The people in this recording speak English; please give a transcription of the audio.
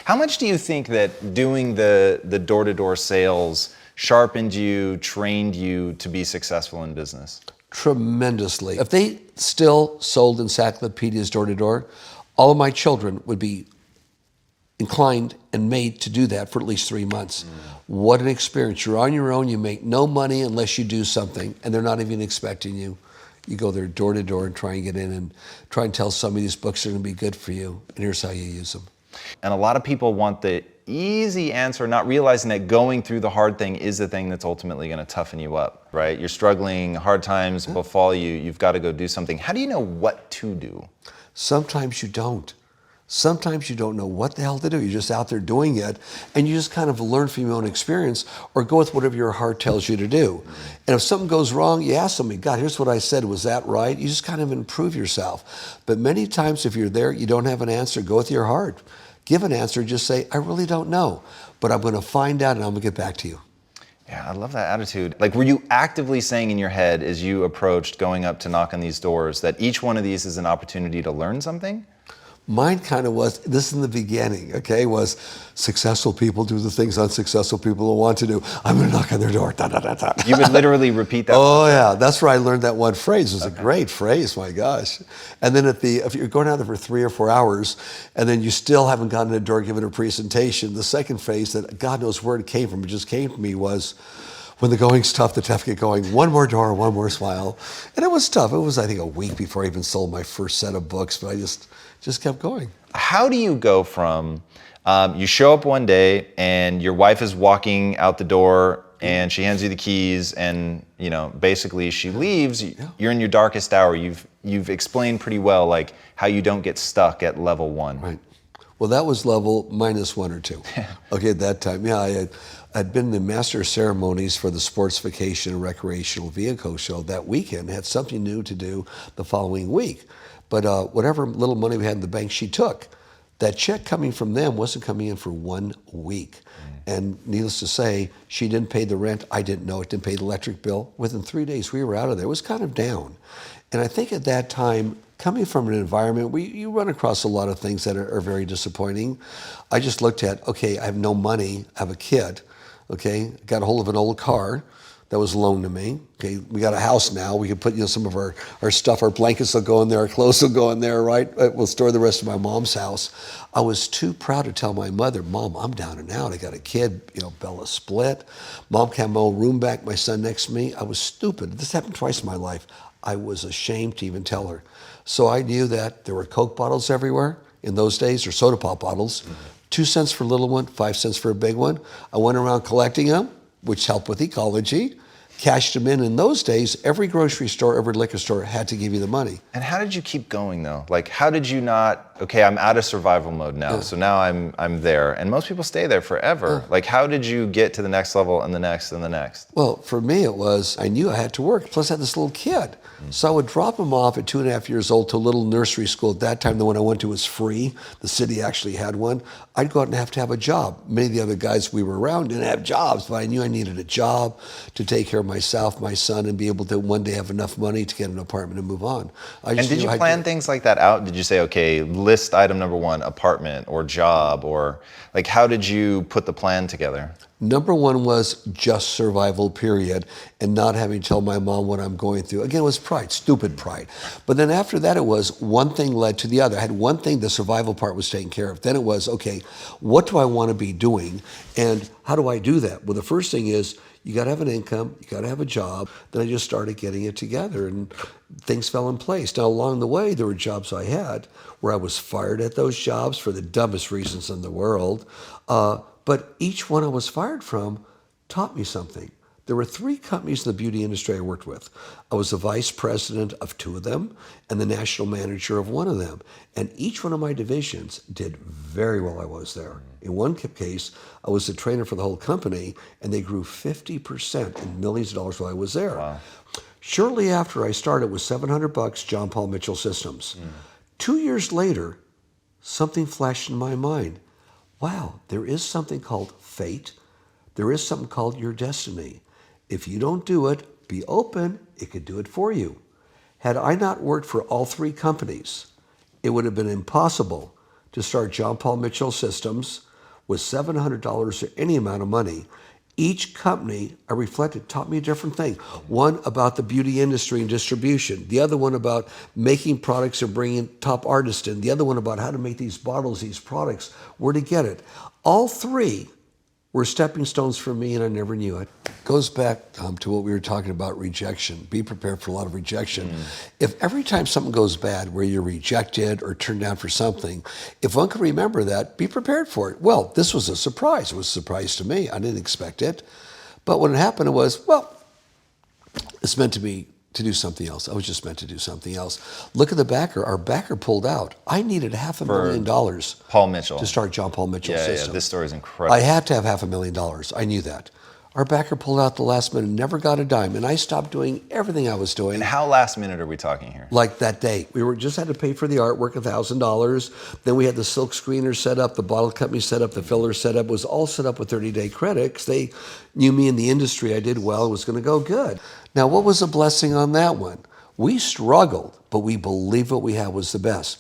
How much do you think that doing the door-to-door sales sharpened you, trained you to be successful in business? Tremendously. If they still sold encyclopedias door to door, all of my children would be inclined and made to do that for at least 3 months. What an experience. You're on your own, you make no money unless you do something, and they're not even expecting you. You go there door to door and try and get in and try and tell somebody these books are going to be good for you, and here's how you use them. And a lot of people want the easy answer, not realizing that going through the hard thing is the thing that's ultimately going to toughen you up, right? You're struggling, hard times befall you, you've got to go do something. How do you know what to do? Sometimes you don't. Sometimes you don't know what the hell to do. You're just out there doing it, and you just kind of learn from your own experience or go with whatever your heart tells you to do. And if something goes wrong, you ask somebody, God, here's what I said, was that right? You just kind of improve yourself. But many times if you're there, you don't have an answer, go with your heart. Give an answer, just say, I really don't know, but I'm going to find out and I'm going to get back to you. Yeah, I love that attitude. Like, were you actively saying in your head as you approached going up to knock on these doors that each one of these is an opportunity to learn something? Mine kind of was, this in the beginning, okay, was successful people do the things unsuccessful people don't want to do. I'm going to knock on their door. Da, da, da, da. You would literally repeat that? Oh, yeah. That's where I learned that one phrase. It was a great phrase, my gosh. And then if you're going out there for 3 or 4 hours and then you still haven't gotten to the door, given a presentation, the second phrase that God knows where it came from, it just came to me was, when the going's tough, the tough get going. One more door, one more smile. And it was tough. It was, I think, a week before I even sold my first set of books, but I just kept going. How do you go from, you show up one day and your wife is walking out the door and she hands you the keys and, you know, basically she leaves, you're in your darkest hour. You've explained pretty well, like, how you don't get stuck at level 1. Right. Well, that was level -1 or 2. Okay, at that time, yeah, I'd been the master of ceremonies for the Sportsfication and Recreational Vehicle Show that weekend, had something new to do the following week. But whatever little money we had in the bank, she took. That check coming from them wasn't coming in for 1 week. And needless to say, she didn't pay the rent. I didn't know it, didn't pay the electric bill. Within 3 days, we were out of there. It was kind of down. And I think at that time, coming from an environment where you run across a lot of things that are very disappointing, I just looked at, okay, I have no money, I have a kid, okay, got a hold of an old car that was loaned to me. Okay, we got a house now. We can put, some of our stuff, our blankets will go in there, our clothes will go in there, right? We'll store the rest of my mom's house. I was too proud to tell my mother, Mom, I'm down and out. I got a kid, Bella split. Mom can't have my own room back, my son next to me. I was stupid. This happened twice in my life. I was ashamed to even tell her. So I knew that there were Coke bottles everywhere in those days, or soda pop bottles. 2 cents for a little one, 5 cents for a big one. I went around collecting them, which helped with ecology. Cashed them in those days. Every grocery store, every liquor store had to give you the money. And how did you keep going though? Like, how did you not, okay, I'm out of survival mode now, so now I'm there. And most people stay there forever. Like, how did you get to the next level and the next and the next? Well, for me it was, I knew I had to work. Plus I had this little kid. So I would drop him off at 2.5 years old to a little nursery school. At that time, the one I went to was free. The city actually had one. I'd go out and have to have a job. Many of the other guys we were around didn't have jobs, but I knew I needed a job to take care of myself, my son, and be able to one day have enough money to get an apartment and move on. And did you plan things like that out? Did you say, okay, list item number 1, apartment or job, or like, how did you put the plan together? Number 1 was just survival, period, and not having to tell my mom what I'm going through. Again, it was pride, stupid pride. But then after that, it was one thing led to the other. I had one thing, the survival part was taken care of. Then it was, okay, what do I want to be doing, and how do I do that? Well, the first thing is, you got to have an income, you got to have a job. Then I just started getting it together, and things fell in place. Now, along the way, there were jobs I had where I was fired at those jobs for the dumbest reasons in the world. But each one I was fired from taught me something. There were 3 companies in the beauty industry I worked with. I was the vice president of 2 of them and the national manager of 1 of them. And each one of my divisions did very well while I was there. In one case, I was the trainer for the whole company, and they grew 50% in millions of dollars while I was there. Wow. Shortly after I started with $700, John Paul Mitchell Systems. 2 years later, something flashed in my mind. Wow, there is something called fate. There is something called your destiny. If you don't do it, be open, it could do it for you. Had I not worked for all 3 companies, it would have been impossible to start John Paul Mitchell Systems, was $700 or any amount of money. Each company I reflected taught me a different thing. One about the beauty industry and distribution. The other one about making products and bringing top artists in. The other one about how to make these bottles, these products, where to get it. All three were stepping stones for me, and I never knew it. Goes back to what we were talking about, rejection. Be prepared for a lot of rejection. If every time something goes bad where you're rejected or turned down for something, if one can remember that, be prepared for it. Well, this was a surprise. It was a surprise to me. I didn't expect it. But when it happened, it was, well, it's meant to be to do something else. I was just meant to do something else. Look at the backer. Our backer pulled out. I needed $500,000 Paul Mitchell to start John Paul Mitchell's system. Yeah, this story is incredible. I had to have $500,000. I knew that. Our backer pulled out the last minute, never got a dime, and I stopped doing everything I was doing. And how last minute are we talking here? Like that day. We were just had to pay for the artwork, $1,000. Then we had the silk screener set up, the bottle company set up, the filler set up. It was all set up with 30-day credit because they knew me in the industry. I did well. It was going to go good. Now, what was the blessing on that one? We struggled, but we believed what we had was the best.